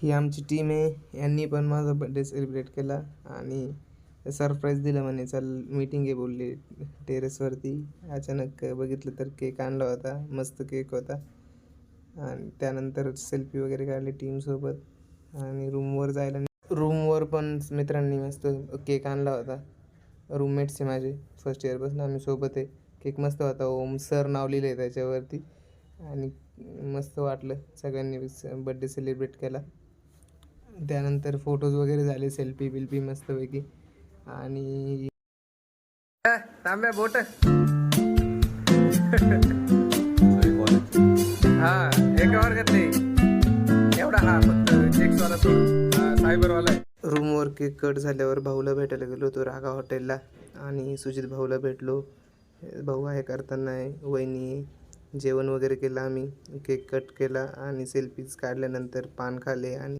ही आमची टीम आहे. यांनी पण माझा बड्डे सेलिब्रेट केला आणि सरप्राईज दिलं म्हणे, चल मीटिंग आहे बोलली टेरेसवरती. अचानक बघितलं तर केक आणला होता, मस्त केक होता. आणि त्यानंतर सेल्फी वगैरे काढली टीमसोबत आणि रूमवर पण मित्रांनी मस्त केक आणला होता. रूममेट्स आहे माझे, फर्स्ट इयरपासून आम्ही सोबत आहे. केक मस्त होता, ओम सर नाव लिहिलं आहे त्याच्यावरती आणि मस्त वाटलं. सगळ्यांनी बड्डे सेलिब्रेट केला. त्यानंतर फोटोज वगैरे झाले, सेल्फी बिल्फी मस्तपैकी. आणि तांब्या बोट हा एका वर्गातले एवढा, हा फक्त चेक्सवाला सायबरवाला आहे. रूमवर केक कट झाल्यावर भाऊला भेटायला गेलो होतो रागा हॉटेलला आणि सुजित भाऊला भेटलो. भाऊ आहे करताना आहे, वहिनी. जेवण वगैरे केलं आम्ही, केक कट केला आणि सेल्फीज काढल्यानंतर पान खाले आणि